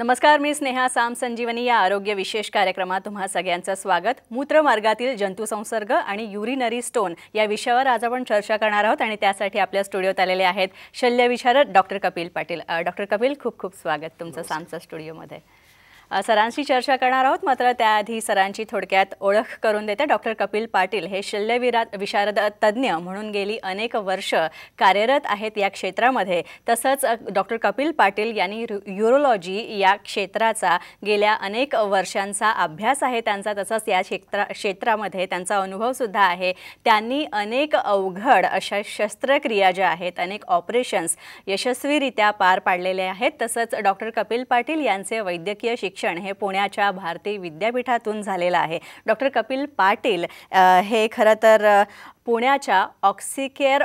नमस्कार, मी स्नेहा साम संजीवनी या आरोग्य विशेष कार्यक्रमात तुम्हा सगळ्यांचं स्वागत। मूत्रमार्गातील जंतुसंसर्ग आणि युरिनरी स्टोन या विषयावर आज आपण चर्चा करणार आहोत आणि त्यासाठी आपल्या स्टुडिओत आलेले आहेत शल्यविशारद डॉक्टर कपिल पाटील। डॉक्टर कपिल, खूप खूप स्वागत तुमचं सामच्या स्टुडिओमध्ये। सरांशी चर्चा करणार आहोत, मात्र त्याआधी सरांची थोडक्यात ओळख करून देते। डॉक्टर कपिल पाटील हे शल्यविशारद तज्ञ म्हणून गेली अनेक वर्ष कार्यरत आहेत या क्षेत्रामध्ये। तसंच डॉक्टर कपिल पाटील यांनी यूरोलॉजी या क्षेत्राचा गेल्या अनेक वर्षांचा अभ्यास आहे त्यांचा, तसंच या क्षेत्रामध्ये त्यांचा अनुभव सुद्धा आहे। त्यांनी अनेक अवघड अशा शस्त्रक्रिया ज्या आहेत, अनेक ऑपरेशन्स यशस्वीरित्या पार पाडलेले आहेत। तसंच डॉक्टर कपिल पाटील यांचे वैद्यकीय शिक्षण हे पुण्याच्या भारती विद्यापीठातून झालेलं आहे। डॉक्टर कपिल पाटील हे खरं तर पुण्याच्या Oxicare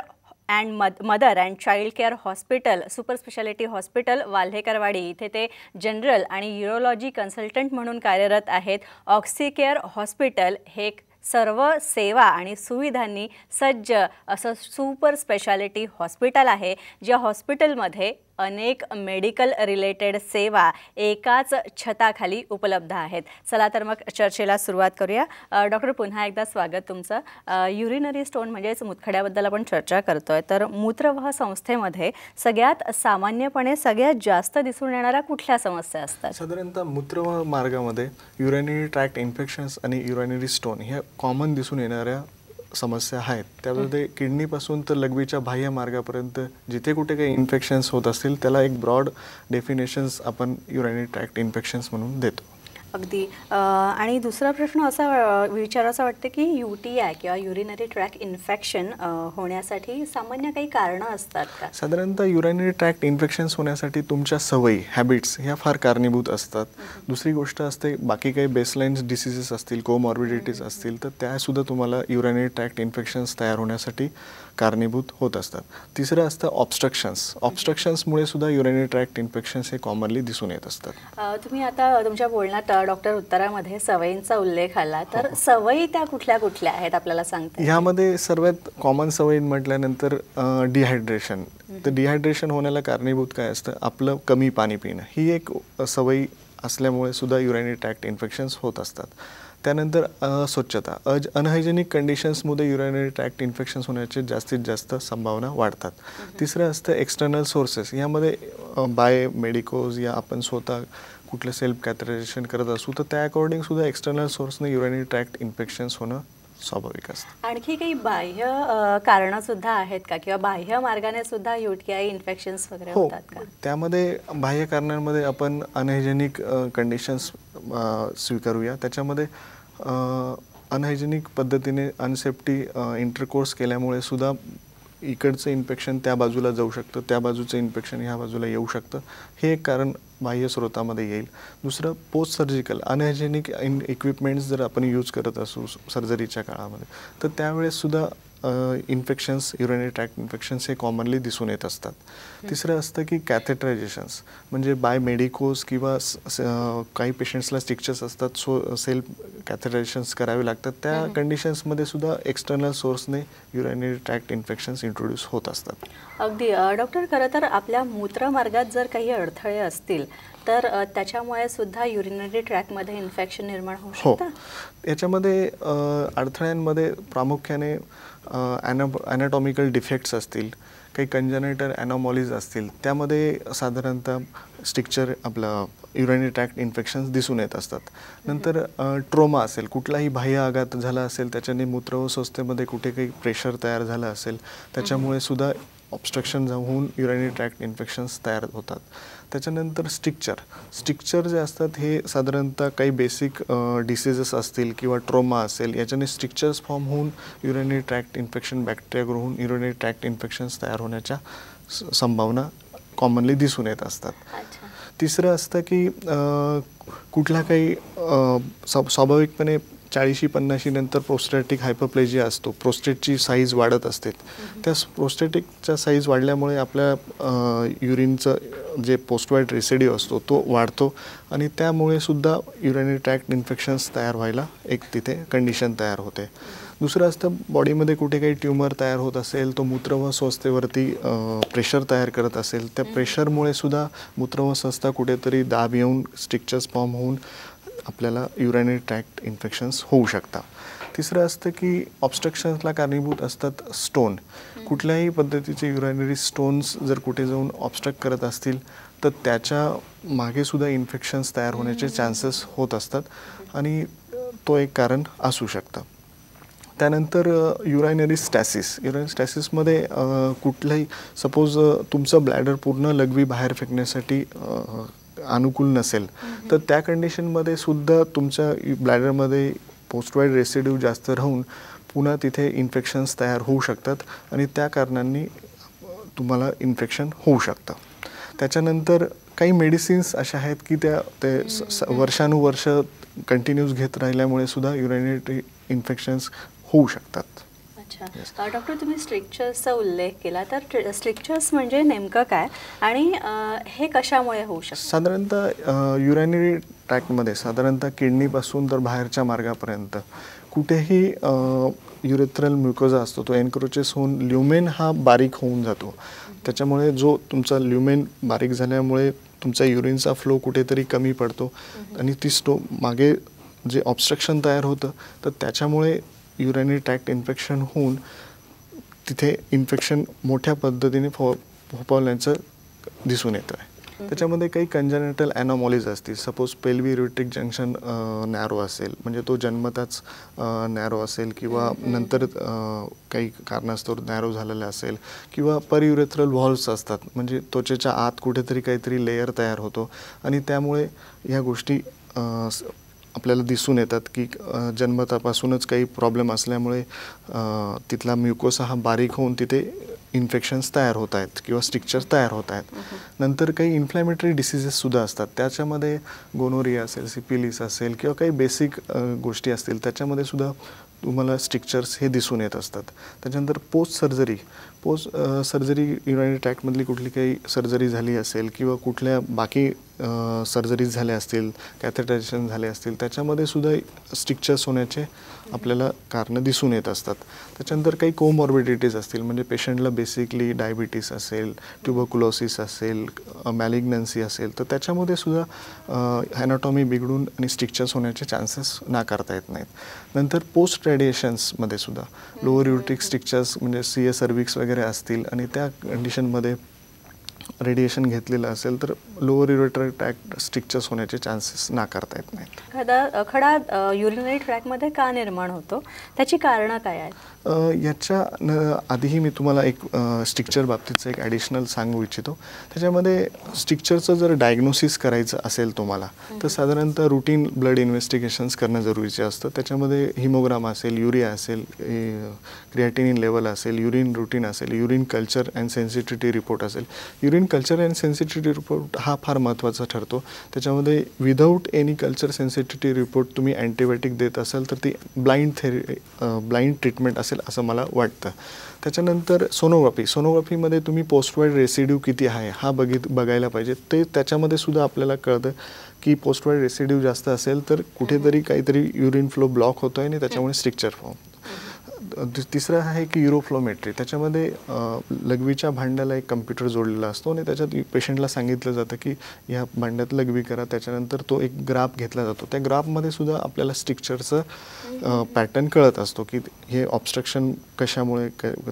and mother and child care hospital, super speciality hospital Walhekarwadi इथे ते जनरल आणि यूरोलॉजी कन्सल्टंट म्हणून कार्यरत आहेत। ऑक्सिकेअर हॉस्पिटल हे सर्व सेवा आणि सुविधांनी सज्ज असं सुपर स्पेशालिटी हॉस्पिटल आहे, ज्या हॉस्पिटलमध्ये अनेक मेडिकल रिलेटेड सेवा एकाच छताखाली उपलब्ध आहेत। चला तर मग चर्चेला सुरुवात करूया। डॉक्टर, पुन्हा एकदा स्वागत तुमचं। युरिनरी स्टोन म्हणजेच मूतखड्याबद्दल आपण चर्चा करतोय, तर मूत्रवाह संस्थेमध्ये सगळ्यात सामान्यपणे सगळ्यात जास्त दिसून येणाऱ्या कुठल्या समस्या असतात? साधारणतः मूत्रवाह मार्गामध्ये युरिनरी ट्रॅक्ट इन्फेक्शन्स आणि युरिनरी स्टोन ह्या कॉमन दिसून येणाऱ्या समस्या आहेत। त्यामध्ये किडनीपासून तर लघवीच्या बाह्य मार्गापर्यंत जिथे कुठे काही इन्फेक्शन्स होत असतील त्याला एक ब्रॉड डेफिनेशन्स आपण युरिनरी ट्रॅक्ट इन्फेक्शन्स म्हणून देतो। अगदी। आणि दुसरा प्रश्न असा विचारायचा वाटतं की UTI किंवा युरिनरी ट्रॅक्ट इन्फेक्शन होण्यासाठी सामान्य काही कारणं असतात का? साधारणतः युरिनरी ट्रॅक्ट इन्फेक्शन्स होण्यासाठी तुमच्या सवयी, हॅबिट्स ह्या फार कारणीभूत असतात। दुसरी गोष्ट असते बाकी काही बेसलाईन्स डिसीजेस असतील, कोमॉर्बिडिटीज असतील, तर त्यासुद्धा तुम्हाला युरिनरी ट्रॅक्ट इन्फेक्शन्स तयार होण्यासाठी कारणीभूत होत असतात। तिसरं असतं ऑब्स्ट्रक्शन्समुळे सुद्धा युरिनरी ट्रॅक्ट इन्फेक्शन्स हे कॉमनली दिसून येत असतात। तुम्ही आता तुमच्या बोलण्यात डॉक्टर उत्तरामध्ये सवयींचा उल्लेख आला, तर सवयी त्या कुठल्या कुठल्या आहेत आपल्याला सांगता? ह्यामध्ये सर्वात कॉमन सवयी म्हटल्यानंतर डिहायड्रेशन। तर डिहायड्रेशन होण्याला कारणीभूत काय असतं? आपलं कमी पाणी पिणं ही एक सवयी असल्यामुळे सुद्धा युरिनरी ट्रॅक्ट इन्फेक्शन्स होत असतात। त्यानंतर अस्वच्छता, अनहायजेनिक कंडिशन्समध्ये युरिनरी ट्रॅक्ट इन्फेक्शन्स होण्याची जास्तीत जास्त संभावना वाढतात। तिसरं असतं एक्सटर्नल सोर्सेस। यामध्ये बाय मेडिकोज या आपण स्वतः कुठलं सेल्फ कॅथेटरायझेशन करत असू तर त्या अकॉर्डिंग सुद्धा एक्सटर्नल सोर्सने युरिनरी ट्रॅक्ट इन्फेक्शन्स होणं स्वाभाविक असतं। आणखी काही बाह्य कारणं सुद्धा आहेत का, किंवा बाह्य मार्गाने सुद्धा UTI इन्फेक्शन्स वगैरे होतात का? त्यामध्ये बाह्य कारणांमध्ये आपण अनहायजेनिक कंडिशन्स स्वीकारूया। त्याच्यामध्ये अनहायजेनिक पद्धतीने अनसेफ्टी इंटरकोर्स केल्यामुळे सुद्धा इकडचं इन्फेक्शन त्या बाजूला जाऊ शकतं, त्या बाजूचं इन्फेक्शन ह्या बाजूला येऊ शकतं, हे एक कारण बाह्य स्रोतामध्ये येईल। दुसरं पोस्ट सर्जिकल अनहायजेनिक इक्विपमेंट्स जर आपण यूज करत असू सर्जरीच्या काळामध्ये तर त्यावेळेस सुद्धा इन्फेक्शन्स, युरिनरी ट्रॅक्ट इन्फेक्शन्स हे कॉमनली दिसून येत असतात। तिसरं असतं की कॅथेटरायझेशन्स, म्हणजे बाय मेडिकोज किंवा काही पेशंट्सला स्टिक्चर्स असतात, सो सेल्फ कॅथेटरायझेशन्स करावे लागतात। त्या कंडिशन्समध्ये सुद्धा एक्सटर्नल सोर्सने युरिनरी ट्रॅक्ट इन्फेक्शन्स इंट्रोड्यूस होत असतात। अगदी। डॉक्टर, खरं तर आपल्या मूत्रमार्गात जर काही अडथळे असतील तर त्याच्यामुळे सुद्धा युरिनरी ट्रॅकमध्ये इन्फेक्शन निर्माण होऊ शकतं? याच्यामध्ये अडथळ्यांमध्ये प्रामुख्याने ॲनाटॉमिकल डिफेक्ट्स असतील, काही कंजेनिटल ॲनॉमॉलीज असतील, त्यामध्ये साधारणतः स्टिक्चर आपलं युरिनरी ट्रॅक्ट इन्फेक्शन्स दिसून येत असतात। नंतर ट्रोमा असेल, कुठलाही बाह्य आघात झाला असेल, त्याच्याने मूत्रवाह संस्थेमध्ये कुठे काही प्रेशर तयार झालं असेल, त्याच्यामुळे सुद्धा ऑब्स्ट्रक्शन होऊन युरिनरी ट्रॅक्ट इन्फेक्शन्स तयार होतात। त्याच्यानंतर स्टिक्चर जे असतात हे साधारणतः काही बेसिक डिसीजेस असतील किंवा ट्रोमा असेल, याच्याने स्टिक्चर्स फॉर्म होऊन urinary tract infection bacteria grow होऊन युरिनरी ट्रॅक्ट इन्फेक्शन्स तयार होण्याच्या संभावना कॉमनली दिसून येत असतात। तिसरं असतं की कुठला काही स्वाभाविकपणे 40-50 नंतर प्रोस्टॅटिक हायपरप्लेजिया असतो, प्रोस्टेटची साईज वाढत असते। त्या प्रोस्टेटिकच्या साईज वाढल्यामुळे आपल्या युरिनचं जे पोस्टवाईड रेसिड्यू असतो तो वाढतो आणि त्यामुळे सुद्धा युरिनरी ट्रॅक्ट इन्फेक्शन्स तयार व्हायला एक तिथे कंडिशन तयार होते। दुसरं असतं बॉडीमध्ये कुठे काही ट्यूमर तयार होत असेल, तो मूत्र व संस्थेवरती प्रेशर तयार करत असेल, त्या प्रेशरमुळे सुद्धा मूत्र व संस्था कुठेतरी दाब येऊन स्ट्रिक्चर्स फॉर्म होऊन आपल्याला युरिनरी ट्रॅक्ट इन्फेक्शन्स होऊ शकतात. तिसरं असतं की ऑब्स्ट्रक्शन्सला कारणीभूत असतात स्टोन. कुठल्याही पद्धतीचे युरिनरी स्टोन्स जर कुठे जाऊन ऑब्स्ट्रक्ट करत असतील तर त्याच्या मागे सुद्धा इन्फेक्शन्स तयार होण्याचे चान्सेस होत असतात आणि तो एक कारण असू शकतं. त्यानंतर युरायनरी स्टॅसिसमध्ये कुठलाही सपोज तुमचं ब्लॅडर पूर्ण लघवी बाहेर फेकण्यासाठी अनुकूल नसेल तर त्या कंडिशनमध्ये सुद्धा तुमच्या ब्लॅडरमध्ये पोस्टवाईड रेसिड्यू जास्त राहून पुन्हा तिथे इन्फेक्शन्स तयार होऊ शकतात आणि त्या कारणांनी तुम्हाला इन्फेक्शन होऊ शकतं. त्याच्यानंतर काही मेडिसिन्स अशा आहेत की ते वर्षानुवर्ष कंटिन्यूस घेत राहिल्यामुळे सुद्धा युरिनरी इन्फेक्शन्स होऊ शकतात. अच्छा डॉक्टर, तुम्ही स्ट्रिक्चर्सचा उल्लेख केला, तर स्ट्रिक्चर्स म्हणजे नेमकं काय आणि हे कशामुळे होऊ शकतं? साधारणतः युरिनरी ट्रॅक्टमध्ये साधारणतः किडनीपासून तर बाहेरच्या मार्गापर्यंत कुठेही युरेथ्रल म्युकोजा असतो, तो एन्क्रोचेस होऊन ल्युमेन हा बारीक होऊन जातो. त्याच्यामुळे जो तुमचा ल्युमेन बारीक झाल्यामुळे तुमचा युरिनचा फ्लो कुठेतरी कमी पडतो आणि ती मागे जे ऑब्स्ट्रक्शन तयार होतं तर त्याच्यामुळे युरिनरी ट्रॅक्ट इन्फेक्शन होऊन तिथे इन्फेक्शन मोठ्या पद्धतीने फोपावल्याचं दिसून येतं आहे. त्याच्यामध्ये काही कंजेनिटल ॲनॉमॉलीज असतील. सपोज पेल्वी युरेट्रिक जंक्शन नॅरो असेल, म्हणजे तो जन्मताच नॅरो असेल किंवा नंतर काही कारणास्तव नॅरो झालेला असेल किंवा परयुरेथ्रल व्हॉल्व्स असतात, म्हणजे त्वचेच्या आत कुठेतरी काहीतरी लेयर तयार होतो आणि त्यामुळे ह्या गोष्टी आपल्याला दिसून येतात की जन्मतापासूनच काही प्रॉब्लेम असल्यामुळे तिथला म्युकोसा हा बारीक होऊन तिथे इन्फेक्शन्स तयार होत आहेत किंवा स्ट्रिक्चर्स तयार होत आहेत. नंतर काही इन्फ्लॅमेटरी डिसीजेससुद्धा असतात. त्याच्यामध्ये गोनोरिया असेल, सिपिलिस असेल किंवा काही बेसिक गोष्टी असतील, त्याच्यामध्ये सुद्धा तुम्हाला स्ट्रिक्चर्स हे दिसून येत असतात. त्याच्यानंतर पोस्ट सर्जरी युरिनरी ट्रॅक्टमधली कुठली काही सर्जरी झाली असेल किंवा कुठल्या बाकी सर्जरीज झाल्या असतील, कॅथेटरायझेशन झाले असतील, त्याच्यामध्ये सुद्धा स्ट्रिक्चर्स होण्याचे आपल्याला कारणं दिसून येत असतात. त्याच्यानंतर काही कोमॉर्बिडिटीज असतील, म्हणजे पेशंटला बेसिकली डायबिटीस असेल, ट्युबरक्युलोसिस असेल, मॅलिग्नन्सी असेल, तर त्याच्यामध्ये सुद्धा ॲनाटॉमी बिघडून आणि स्ट्रिक्चर्स होण्याचे चान्सेस नाकारता येत नाहीत. नंतर पोस्ट रेडिएशन्समध्ये सुद्धा लोअर युरेट्रिक स्ट्रिक्चर्स म्हणजे सीए सर्विक्स वगैरे असतील आणि त्या कंडिशनमध्ये रेडिएशन घेतलेलं असेल तर लोअर युरेटरी ट्रॅक्ट स्ट्रिक्चर्स होण्याचे चान्सेस नाकारता येत नाहीत. खडा युरिनरी ट्रॅकमध्ये का निर्माण होतो, त्याची कारणं काय आहेत? याच्या आधीही मी तुम्हाला एक स्ट्रिक्चर बाबतीचं एक ॲडिशनल सांगू इच्छितो. त्याच्यामध्ये स्ट्रिक्चरचं जर डायग्नोसिस करायचं असेल तुम्हाला तर साधारणतः रुटीन ब्लड इन्व्हेस्टिगेशन्स करणं जरुरीचे असतं. त्याच्यामध्ये हिमोग्राम असेल, युरिया असेल, क्रिएटिनिन लेवल असेल, युरिन रुटीन असेल, urine culture and sensitivity report असेल. Urine culture and sensitivity report हा फार महत्त्वाचा ठरतो. त्याच्यामध्ये without any culture sensitivity report तुम्ही अँटीबायोटिक देत असाल तर ती ब्लाइंड ट्रीटमेंट असेल असं मला वाटतं. त्याच्यानंतर सोनोग्राफीमध्ये तुम्ही पोस्टवाईड रेसिड्यू किती आहे हा बघायला पाहिजे. ते त्याच्यामध्ये सुद्धा आपल्याला कळतं की पोस्टवाईड रेसिड्यू जास्त असेल तर कुठेतरी काहीतरी युरिन फ्लो ब्लॉक होतो आहे आणि त्याच्यामुळे स्ट्रिक्चर फॉर्म. तिसरं आहे की युरोफ्लोमेट्री. त्याच्यामध्ये लघवीच्या भांड्याला एक कम्प्युटर जोडलेला असतो आणि त्याच्यात पेशंटला सांगितलं जातं की ह्या भांड्यात लघवी करा. त्याच्यानंतर तो एक ग्राफ घेतला जातो. त्या ग्राफमध्ये सुद्धा आपल्याला स्ट्रिक्चरचं पॅटर्न कळत असतो की हे ऑब्स्ट्रक्शन कशामुळे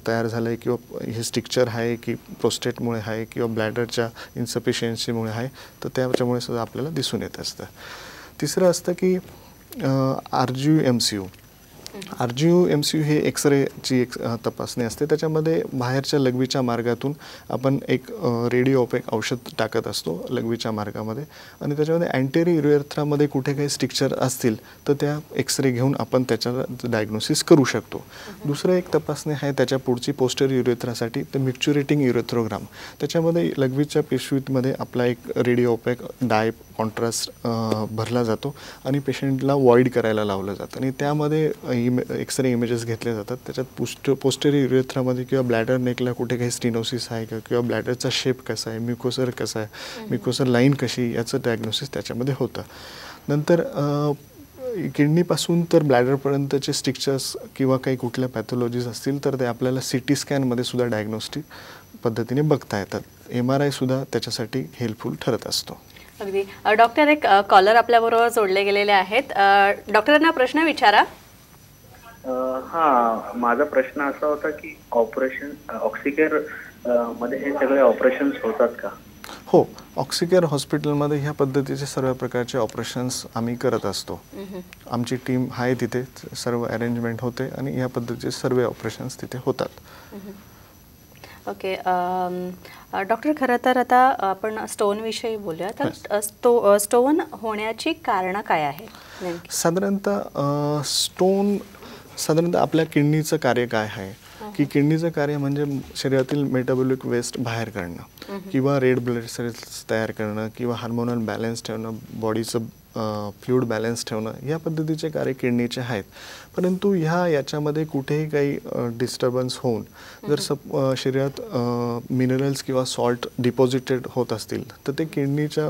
तयार झालं आहे किंवा हे स्ट्रिक्चर आहे की प्रोस्टेटमुळे आहे किंवा ब्लॅडरच्या इन्सफिशियन्सीमुळे आहे, तर त्याच्यामुळे सुद्धा आपल्याला दिसून येत असतं. तिसरं असतं की RGU-MCU हे एक्सरेची एक तपासणी असते. त्याच्यामध्ये बाहेरच्या लघवीच्या मार्गातून आपण एक रेडिओपेक औषध टाकत असतो लघवीच्या मार्गामध्ये आणि त्याच्यामध्ये अँटेरियर युरेथ्रामध्ये कुठे काही स्ट्रिक्चर असतील तर त्या एक्सरे घेऊन आपण त्याच्यावर डायग्नोसिस करू शकतो. दुसरं एक तपासणी आहे त्याच्या पुढची पोस्टेरियर युरेथ्रासाठी, ते मिक्च्युरेटिंग युरेथ्रोग्राम. त्याच्यामध्ये लघवीच्या पिशवीमध्ये आपला एक रेडिओपेक डाय कॉन्ट्रास्ट भरला जातो आणि पेशंटला वॉइड करायला लावलं जातं आणि त्यामध्ये एक्सरे इमेजेस घेतले जातात. त्याच्यात पोस्टेरियर युरेथ्रामध्ये किंवा ब्लॅडर नेकला कुठे काही स्टिनोसिस आहे का किंवा ब्लॅडरचा शेप कसा आहे, म्युकोसर कसा आहे, म्युकोसर लाईन कशी, याचं डायग्नोसिस त्याच्यामध्ये होतं. नंतर किडनीपासून तर ब्लॅडरपर्यंतचे स्ट्रिक्चर्स किंवा काही कुठल्या पॅथॉलॉजीज असतील तर ते आपल्याला CT स्कॅनमध्ये सुद्धा डायग्नोस्टिक पद्धतीने बघता येतात. MRI सुद्धा त्याच्यासाठी हेल्पफुल ठरत असतो. अगदी. डॉक्टर, एक कॉलर आपल्याबरोबर जोडले गेलेले आहेत. डॉक्टरांना प्रश्न विचारा. हां, माझा प्रश्न असा होता की ऑक्सिकेअर मध्ये हे सगळे ऑपरेशन्स होतात का? हो, ऑक्सिकेअर हॉस्पिटलमध्ये ह्या पद्धतीचे सर्व प्रकारचे ऑपरेशन्स आम्ही करत असतो. आमची टीम आहे तिथे, सर्व अरेंजमेंट होते आणि ह्या पद्धतीचे सर्व ऑपरेशन्स तिथे होतात. ओके. डॉक्टर, खरं तर आता आपण स्टोनविषयी बोलूया. तर स्टोन होण्याची कारणं काय आहेत नेमकी? साधारणतः आपल्या किडनीचं कार्य काय आहे की किडनीचं कार्य म्हणजे शरीरातील मेटाबॉलिक वेस्ट बाहेर काढणं किंवा रेड ब्लड सेल्स तयार करणं किंवा हार्मोनल बॅलन्स ठेवणं, बॉडीचं फ्लुइड बॅलन्स ठेवणं, या पद्धतीचे कार्य किडनीचे आहेत. परंतु याच्यामध्ये कुठेही काही डिस्टर्बन्स होऊन जर शरीरात मिनरल्स किंवा सॉल्ट डिपॉझिटेड होत असतील तर ते किडनीच्या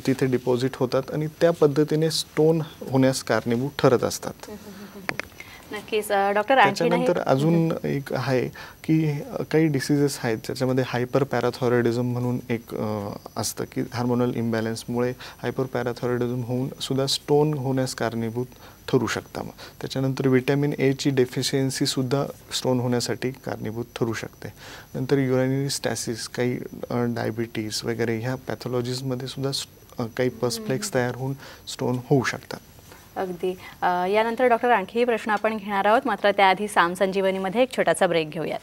तिथे डिपॉझिट होतात आणि त्या पद्धतीने स्टोन होण्यास कारणीभूत ठरत असतात. नक्कीच. डॉक्टर, त्याच्यानंतर अजून एक आहे की काही डिसीजेस आहेत ज्याच्यामध्ये हायपर पॅराथॉयरॉइडिझम म्हणून एक असतं की हार्मोनल इम्बॅलन्समुळे हायपर पॅराथॉयरॉइडिझम होऊन सुद्धा स्टोन होण्यास कारणीभूत ठरू शकतं. त्याच्यानंतर व्हिटॅमिन Aची डेफिशियन्सीसुद्धा स्टोन होण्यासाठी कारणीभूत ठरू शकते. नंतर युरॅनरी स्टॅसिस, काही डायबिटीज वगैरे ह्या पॅथॉलॉजीजमध्ये सुद्धा काही पसफ्लेक्स तयार होऊन स्टोन होऊ शकतात. अगदी. यानंतर डॉक्टर आणखीही प्रश्न आपण घेणार आहोत, मात्र त्याआधी साम संजीवनीमध्ये एक छोटासा ब्रेक घेऊयात.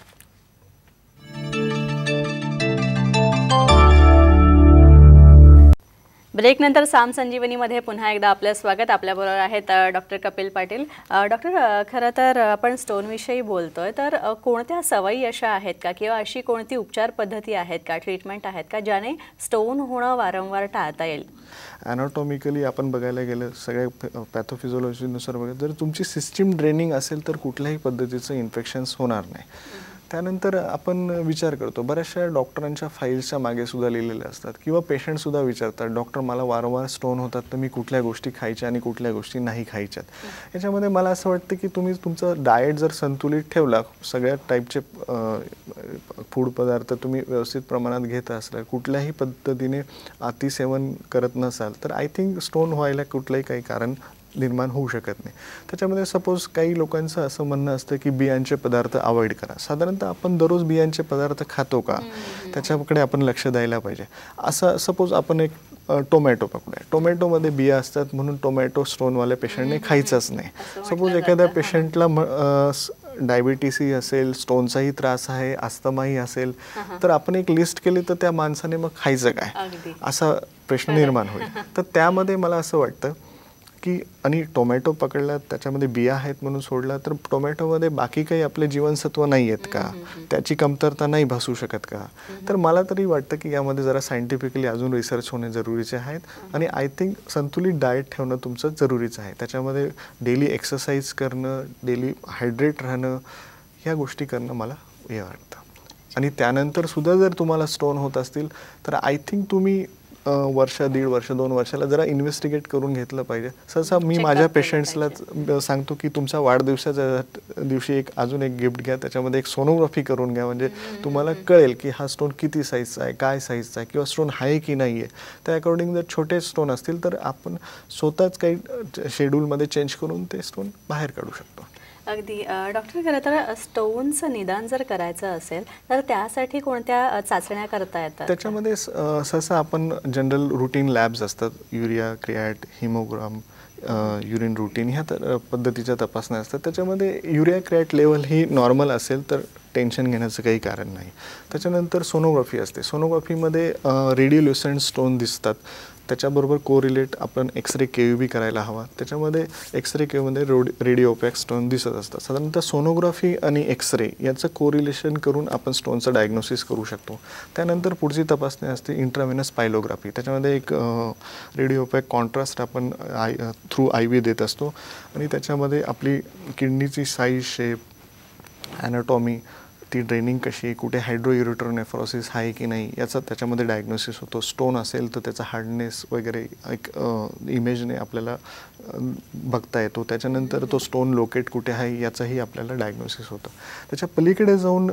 ब्रेकनंतर साम संजीवनीमध्ये पुन्हा एकदा आपलं स्वागत. आपल्याबरोबर आहेत डॉक्टर कपिल पाटील. डॉक्टर, खरं तर आपण स्टोनविषयी बोलतोय, तर कोणत्या सवयी अशा आहेत का किंवा अशी कोणती उपचार पद्धती आहेत का, ट्रीटमेंट आहेत का, ज्याने स्टोन होणं वारंवार टाळता येईल? ॲनाटॉमिकली आपण बघायला गेलं, सगळ्या पॅथोफिजिओलॉजीनुसार बघायला जर तुमची सिस्टीम ड्रेनिंग असेल तर कुठल्याही पद्धतीचं इन्फेक्शन्स होणार नाही. त्यानंतर आपण विचार करतो, बऱ्याचशा डॉक्टरांच्या फाईल्सच्या मागे सुद्धा लिहिलेले असतात किंवा पेशंटसुद्धा विचारतात, डॉक्टर मला वारंवार स्टोन होतात तर मी कुठल्या गोष्टी खायच्या आणि कुठल्या गोष्टी नाही खायच्यात. याच्यामध्ये मला असं वाटतं की तुम्ही तुमचं डाएट जर संतुलित ठेवला, सगळ्या टाईपचे फूड पदार्थ तुम्ही व्यवस्थित प्रमाणात घेत असला, कुठल्याही पद्धतीने अतिसेवन करत नसाल तर आय थिंक स्टोन व्हायला कुठलंही काही कारण निर्माण होऊ शकत नाही. त्याच्यामध्ये सपोज काही लोकांचं असं म्हणणं असतं की बियांचे पदार्थ अवॉइड करा. साधारणतः आपण दररोज बियांचे पदार्थ खातो का, त्याच्याकडे आपण लक्ष द्यायला पाहिजे. असं सपोज आपण एक टोमॅटो पकडूया, टोमॅटोमध्ये बिया असतात म्हणून टोमॅटो स्टोनवाल्या पेशंटने खायचंच नाही. सपोज एखाद्या पेशंटला डायबिटीसही असेल, स्टोनचाही त्रास आहे, अस्थमाही असेल, तर आपण एक लिस्ट केली तर त्या माणसाने मग खायचं काय, असा प्रश्न निर्माण होईल. तर त्यामध्ये मला असं वाटतं की आणि टोमॅटो पकडला त्याच्यामध्ये बिया आहेत म्हणून सोडला तर टोमॅटोमध्ये बाकी काही आपले जीवनसत्व नाही आहेत का, त्याची कमतरता नाही भासू शकत का. तर मला तरी वाटतं की यामध्ये जरा सायंटिफिकली अजून रिसर्च होणे जरुरीचे आहेत आणि आय थिंक संतुलित डाएट ठेवणं तुमचं जरुरीचं आहे. त्याच्यामध्ये डेली एक्सरसाइज करणं, डेली हायड्रेट राहणं, ह्या गोष्टी करणं मला हे वाटतं. आणि त्यानंतर सुद्धा जर तुम्हाला स्टोन होत असतील तर आय थिंक तुम्ही वर्ष, 1.5 वर्ष, 2 वर्षाला जरा इन्व्हेस्टिगेट करून घेतलं पाहिजे. सहसा मी माझ्या पेशंट्सला सांगतो की तुमच्या वाढदिवसाच्या दिवशी अजून एक गिफ्ट घ्या, त्याच्यामध्ये एक सोनोग्राफी करून घ्या, म्हणजे तुम्हाला कळेल की हा स्टोन किती साईजचा आहे, काय साईजचा आहे किंवा स्टोन आहे की नाही आहे. त्या अकॉर्डिंग जर छोटे स्टोन असतील तर आपण स्वतःच काही शेड्यूलमध्ये चेंज करून ते स्टोन बाहेर काढू शकतो. अगदी. डॉक्टर, खरं तर स्टोनचं निदान जर करायचं असेल तर त्यासाठी कोणत्या चाचण्या करता येतात? त्याच्यामध्ये सहसा आपण जनरल रुटीन लॅब्स असतात, urea, create, haemogram, urine routine ह्या पद्धतीच्या तपासण्या असतात. त्याच्यामध्ये युरिया क्रिएट लेवल ही नॉर्मल असेल तर टेन्शन घेण्याचं काही कारण नाही. त्याच्यानंतर सोनोग्राफी असते. सोनोग्राफीमध्ये रेडिओल्युसेंट स्टोन दिसतात, त्याच्याबरोबर कोरिलेट आपण एक्सरे केयूबी करायला हवा. त्याच्यामध्ये एक्सरे केयूमध्ये रेडिओपॅक स्टोन दिसत असतात. साधारणतः सोनोग्राफी आणि एक्सरे याचं कोरिलेशन करून आपण स्टोनचं डायग्नोसिस करू शकतो. त्यानंतर पुढची तपासणी असते इंट्राव्हेनस पायलोग्राफी. त्याच्यामध्ये एक रेडिओपॅक कॉन्ट्रास्ट आपण थ्रू IV देत असतो आणि त्याच्यामध्ये आपली किडनीची साईज, शेप, ॲनाटॉमी ती ड्रेनिंग कशी आहे, कुठे हायड्रोयुरेटरोनेफ्रोसिस आहे की नाही याचा त्याच्यामध्ये डायग्नोसिस होतो. स्टोन असेल तर त्याचा हार्डनेस वगैरे एक इमेजने आपल्याला बघता येतो. त्याच्यानंतर तो स्टोन लोकेट कुठे आहे याचाही आपल्याला डायग्नोसिस होतं. त्याच्या पलीकडे जाऊन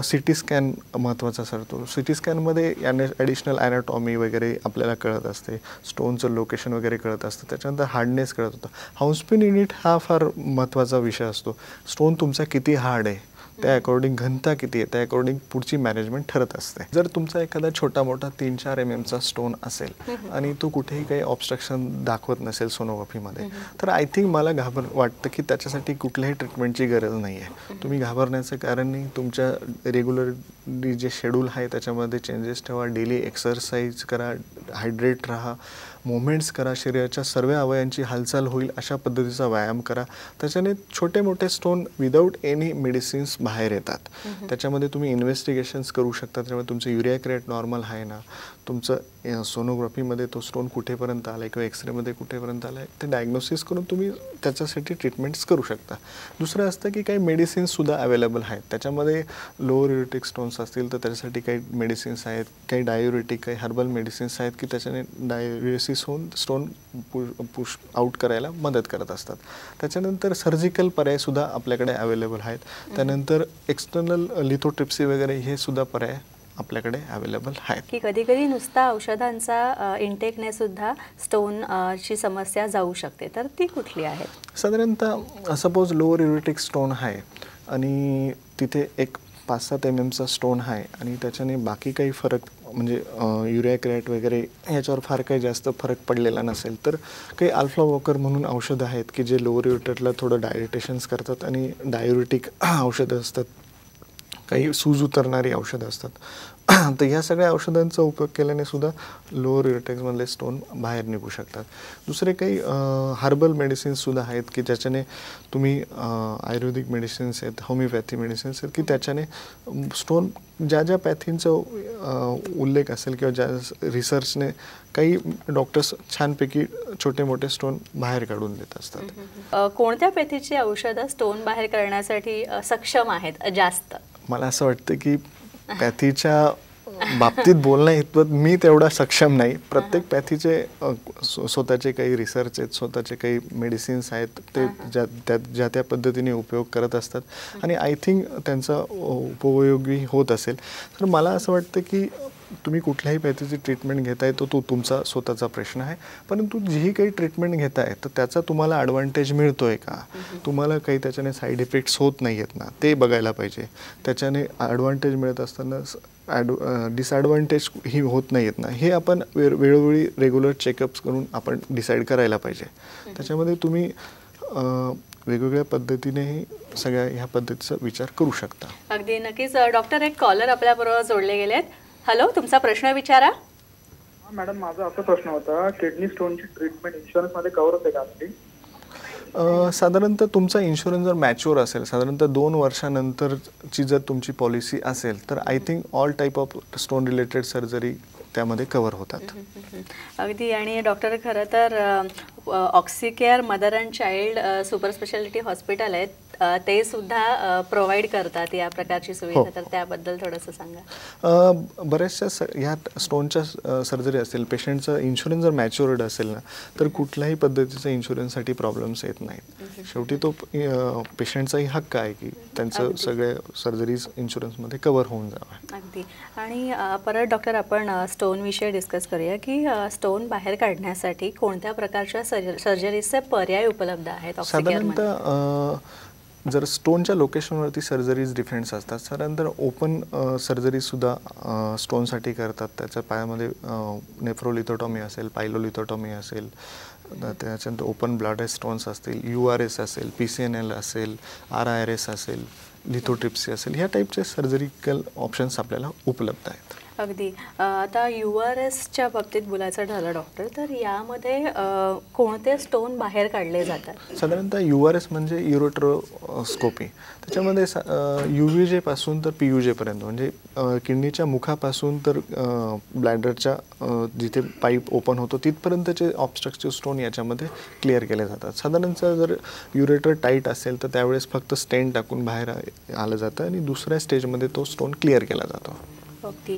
CT स्कॅन महत्त्वाचा ठरतो. CT स्कॅनमध्ये ॲडिशनल ॲनाटॉमी वगैरे आपल्याला कळत असते, स्टोनचं लोकेशन वगैरे कळत असतं, त्याच्यानंतर हार्डनेस कळत होतं. हाऊसपिन युनिट हा फार महत्त्वाचा विषय असतो. स्टोन तुमचा किती हार्ड आहे, त्या अकॉर्डिंग घनता किती आहे, त्या अकॉर्डिंग पुढची मॅनेजमेंट ठरत असते. जर तुमचा एखादा छोटा मोठा 3-4 mm स्टोन असेल आणि तो कुठेही काही ऑब्स्ट्रक्शन दाखवत नसेल सोनोग्राफीमध्ये, तर आय थिंक मला वाटतं की त्याच्यासाठी कुठल्याही ट्रीटमेंटची गरज नाही आहे. तुम्ही घाबरण्याचं कारण नाही. तुमच्या रेग्युलरली जे शेड्यूल आहे त्याच्यामध्ये चेंजेस ठेवा, डेली एक्सरसाइज करा, हायड्रेट राहा, मुवमेंट्स करा, शरीराच्या सर्व अवयवांची हालचाल होईल अशा पद्धतीचा व्यायाम करा. त्याच्याने छोटे मोठे स्टोन विदाऊट एनी मेडिसिन्स बाहेर येतात. त्याच्यामध्ये तुम्ही इन्व्हेस्टिगेशन्स करू शकता. त्यामुळे तुमचं युरिया क्रिएट नॉर्मल आहे ना, तुमचं सोनोग्राफीमध्ये तो स्टोन कुठेपर्यंत आला आहे किंवा एक्सरेमध्ये कुठेपर्यंत आला आहे ते डायग्नोसिस करून तुम्ही त्याच्यासाठी ट्रीटमेंट्स करू शकता. दुसरं असतं की काही मेडिसिन्ससुद्धा अवेलेबल आहेत. त्याच्यामध्ये लोअर युरेटिक स्टोन्स असतील तर त्याच्यासाठी काही मेडिसिन्स आहेत, काही डायुरेटिक, काही हर्बल मेडिसिन्स आहेत की त्याच्याने डायुरेसिस होऊन स्टोन पुश आउट करायला मदत करत असतात. त्याच्यानंतर सर्जिकल पर्यायसुद्धा आपल्याकडे अवेलेबल आहेत. त्यानंतर एक्सटर्नल लिथोट्रिप्सी वगैरे हे सुद्धा पर्याय आपल्याकडे अवेलेबल आहेत. की कधी कधी नुसता औषधांचा इंटेकने सुद्धा स्टोन ची समस्या जाऊ शकते, तर ती कुठली आहे? साधारणतः सपोज लोअर युरेटिक स्टोन आहे आणि तिथे एक 5-7 mm स्टोन आहे आणि त्याच्याने बाकी काही फरक म्हणजे युरिया क्रिएट वगैरे याच्यावर फार काही जास्त फरक पडलेला नसेल, तर काही अल्फा वॉकर म्हणून औषधं आहेत की जे लोअर युरेटरला थोडं डायरेटेशन्स करतात आणि डायुरेटिक औषधं असतात, काही सूज उतरणारी औषधं असतात. तर ह्या सगळ्या औषधांचा उपयोग केल्याने सुद्धा लोअर युरेटेक्समधले स्टोन बाहेर निघू शकतात. दुसरे काही हर्बल मेडिसिन्ससुद्धा आहेत की ज्याच्याने तुम्ही आयुर्वेदिक मेडिसिन्स आहेत, होमिओपॅथी मेडिसिन्स आहेत की त्याच्याने स्टोन ज्या ज्या पॅथींचा उल्लेख असेल किंवा ज्या रिसर्चने काही डॉक्टर्स छानपैकी छोटे मोठे स्टोन बाहेर काढून देत असतात. कोणत्या पॅथीची औषधं स्टोन बाहेर करण्यासाठी सक्षम आहेत जास्त? मला असं वाटतं की पॅथीच्या बाबतीत बोलण्या इतपत मी तेवढा सक्षम नाही. प्रत्येक पॅथीचे स्वतःचे काही रिसर्च आहेत, स्वतःचे काही मेडिसिन्स आहेत, ते ज्या त्या पद्धतीने उपयोग करत असतात आणि आय थिंक त्यांचा उपयोगी होत असेल. तर मला असं वाटतं की तुम्ही कुठल्याही पॅथीची ट्रीटमेंट घेताय तो तुमचा स्वतःचा प्रश्न आहे, परंतु जीही काही ट्रीटमेंट घेताय तर त्याचा तुम्हाला ॲडव्हान्टेज मिळतो आहे का, तुम्हाला काही त्याच्याने साईड इफेक्ट्स होत नाही आहेत ना, ते बघायला पाहिजे. त्याच्याने ॲडव्हान्टेज मिळत असताना डिसॲडव्हान्टेज ही होत नाही आहेत ना, हे आपण वेळोवेळी रेग्युलर चेकअप्स करून आपण डिसाईड करायला पाहिजे. त्याच्यामध्ये तुम्ही वेगवेगळ्या पद्धतीनेही सगळ्या ह्या पद्धतीचा विचार करू शकता. अगदी नक्कीच. डॉक्टर, एक कॉलर आपल्याबरोबर जोडले गेलेत. हॅलो, तुमचा प्रश्न विचारा. मॅडम, माझा असा प्रश्न होता, किडनी स्टोनची ट्रीटमेंट इन्शुरन्समध्ये कव्हर होते का आपली? साधारणतः तुमचा इन्शुरन्स जर मॅच्युअर असेल, साधारणतः 2 वर्षानंतरची जर तुमची पॉलिसी असेल तर I think all type of stone related surgery त्यामध्ये कव्हर होतात. अगदी. आणि डॉक्टर, खरं तर Oxicare mother and child super speciality hospital आहेत, ते सुद्धा प्रोव्हाइड करतात या प्रकारची सुविधा, तर त्याबद्दल थोडंसं सांगा. बऱ्याचशा ह्या स्टोनच्या सर्जरी असतील, पेशंटचा इन्शुरन्स जर मॅच्युअर्ड असेल ना तर कुठल्याही पद्धतीचा इन्शुरन्ससाठी प्रॉब्लेम्स येत नाहीत. शेवटी तो पेशंटचाही हक्क आहे की त्यांचं सगळे सर्जरीज इन्शुरन्समध्ये कव्हर होऊन जावं. अगदी. आणि परत डॉक्टर, आपण स्टोन विषयी डिस्कस करूया की स्टोन बाहेर काढण्यासाठी कोणत्या प्रकारच्या सर्जरीचे पर्याय उपलब्ध आहेत? साधारणतः जर स्टोनच्या लोकेशनवरती सर्जरीज डिफरंट असतात. साधारणतः ओपन सर्जरीसुद्धा स्टोनसाठी करतात. त्याच्या पायामध्ये नेफ्रोलिथोटॉमी असेल, पायलोलिथोटॉमी असेल, त्याच्यानंतर ओपन ब्लॅडर स्टोन्स असतील, URS असेल, PCNL असेल, RIRS असेल, लिथोट्रिप्सी असेल, ह्या टाईपचे सर्जरिकल ऑप्शन्स आपल्याला उपलब्ध आहेत. अगदी आता URSच्या बाबतीत बोलायचं झालं डॉक्टर, तर यामध्ये कोणते स्टोन बाहेर काढले जातात? साधारणतः URS म्हणजे युरोट्रोस्कोपी. त्याच्यामध्ये UVJ पासून तर PUJ पर्यंत, म्हणजे किडनीच्या मुखापासून तर ब्लॅडरच्या जिथे पाईप ओपन होतो तिथपर्यंतचे ऑब्स्ट्रक्टिव्ह स्टोन याच्यामध्ये क्लिअर केले जातात. साधारणतः जर युरेटर टाईट असेल तर त्यावेळेस फक्त स्टेंट टाकून बाहेर आलं जातं आणि दुसऱ्या स्टेजमध्ये तो स्टोन क्लिअर केला जातो. अगदी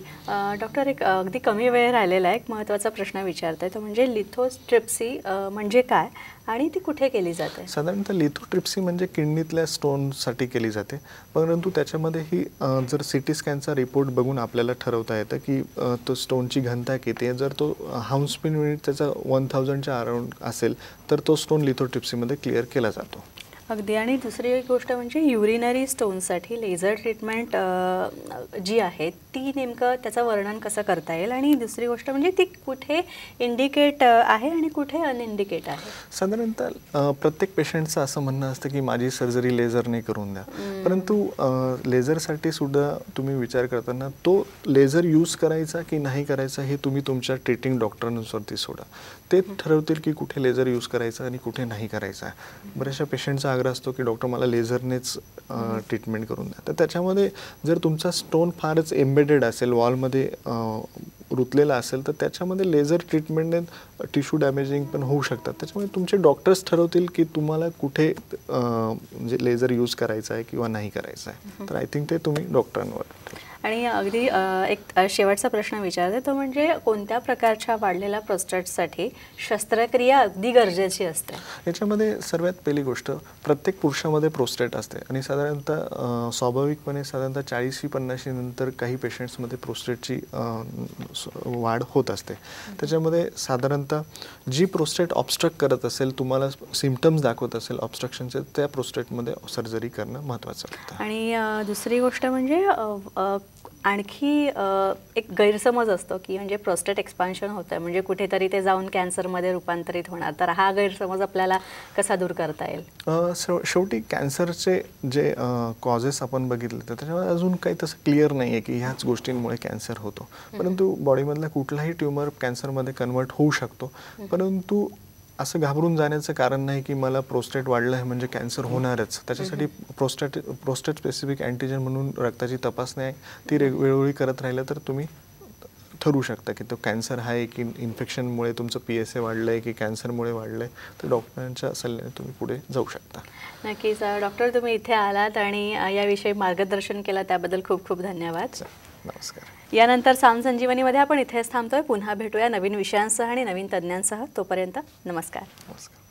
डॉक्टर, एक अगदी कमी वेळ राहिलेला एक महत्त्वाचा प्रश्न विचारते, तो म्हणजे लिथोट्रिप्सी म्हणजे काय आणि ती कुठे केली जाते? साधारणतः लिथोट्रिप्सी म्हणजे किडनीतल्या स्टोनसाठी केली जाते, परंतु त्याच्यामध्ये ही जर CT स्कॅनचा रिपोर्ट बघून आपल्याला ठरवता येतं की तो स्टोनची घनता किती आहे. जर तो हाऊस स्पिन युनिट त्याचा 1000च्या अराउंड असेल तर तो स्टोन लिथोट्रिप्सीमध्ये क्लिअर केला जातो. अगदी. आणि दुसरी एक गोष्ट म्हणजे युरिनरी स्टोनसाठी लेझर ट्रीटमेंट जी आहे ती नेमकं त्याचं वर्णन कसं करता येईल, आणि दुसरी गोष्ट म्हणजे ती कुठे इंडिकेट आहे आणि कुठे अनइंडिकेट आहे? साधारणतः प्रत्येक पेशंटचं असं म्हणणं असतं की माझी सर्जरी लेझरने करून द्या, परंतु लेझरसाठी सुद्धा तुम्ही विचार करताना तो लेझर यूज करायचा की नाही करायचा हे तुम्ही तुमच्या ट्रीटिंग डॉक्टरांवरती सोडा. ते ठरवतील की कुठे लेझर यूज करायचा आणि कुठे नाही करायचा. बऱ्याचशा पेशंटचा आग्रह असतो की डॉक्टर मला लेझरनेच ट्रीटमेंट करून द्या. तर त्याच्यामध्ये जर तुमचा स्टोन फारच एम्बेडेड असेल, वॉलमध्ये रुतलेला असेल, तर त्याच्यामध्ये लेझर ट्रीटमेंटने टिश्यू डॅमेजिंग पण होऊ शकतात. त्याच्यामुळे तुमचे डॉक्टर्स ठरवतील की तुम्हाला कुठे म्हणजे लेझर यूज करायचा आहे किंवा नाही करायचा आहे. तर आय थिंक ते तुम्ही डॉक्टरांवर. आणि अगदी एक शेवटचा प्रश्न विचारते, तो म्हणजे कोणत्या प्रकारच्या वाढलेल्या प्रोस्टेटसाठी शस्त्रक्रिया अगदी गरजेची असते? याच्यामध्ये सर्वात पहिली गोष्ट, प्रत्येक पुरुषामध्ये प्रोस्टेट असते आणि साधारणतः स्वाभाविकपणे साधारणतः 40-50 नंतर काही पेशंट्समध्ये प्रोस्टेटची वाढ होत असते. त्याच्यामध्ये साधारणतः जी प्रोस्टेट ऑब्स्ट्रक्ट करत असेल, तुम्हाला सिम्पटम्स दाखवत असेल ऑब्स्ट्रक्शनचे, त्या प्रोस्टेटमध्ये सर्जरी करणं महत्त्वाचं असतं. आणि दुसरी गोष्ट म्हणजे आणखी एक गैरसमज असतो की म्हणजे प्रोस्टेट एक्सपान्शन होतं आहे म्हणजे कुठेतरी ते जाऊन कॅन्सरमध्ये रूपांतरित होणार, तर हा गैरसमज आपल्याला कसा दूर करता येईल? शेवटी कॅन्सरचे जे कॉजेस आपण बघितले तर त्याच्यामध्ये अजून काही तसं क्लिअर नाही आहे की ह्याच गोष्टींमुळे कॅन्सर होतो, परंतु बॉडीमधला कुठलाही ट्यूमर कॅन्सरमध्ये कन्वर्ट होऊ शकतो. परंतु असं घाबरून जाण्याचं कारण नाही की मला प्रोस्टेट वाढलं आहे म्हणजे कॅन्सर होणारच. त्याच्यासाठी प्रोस्टेट स्पेसिफिक अँटीजन म्हणून रक्ताची तपासणी आहे, ती वेळोवेळी करत राहिलं तर तुम्ही ठरवू शकता की तो कॅन्सर आहे की इन्फेक्शनमुळे तुमचं PSA वाढलं आहे की कॅन्सरमुळे वाढलं आहे. तर डॉक्टरांच्या सल्ल्याने तुम्ही पुढे जाऊ शकता. नक्कीच डॉक्टर, तुम्ही इथे आलात आणि याविषयी मार्गदर्शन केलं त्याबद्दल खूप खूप धन्यवाद. नमस्कार. यानंतर साम संजीवनीमध्ये आपण इथेच थांबतोय. पुन्हा भेटूया नवीन विषयांसह आणि नवीन तज्ज्ञांसह. तोपर्यंत नमस्कार. नमस्कार.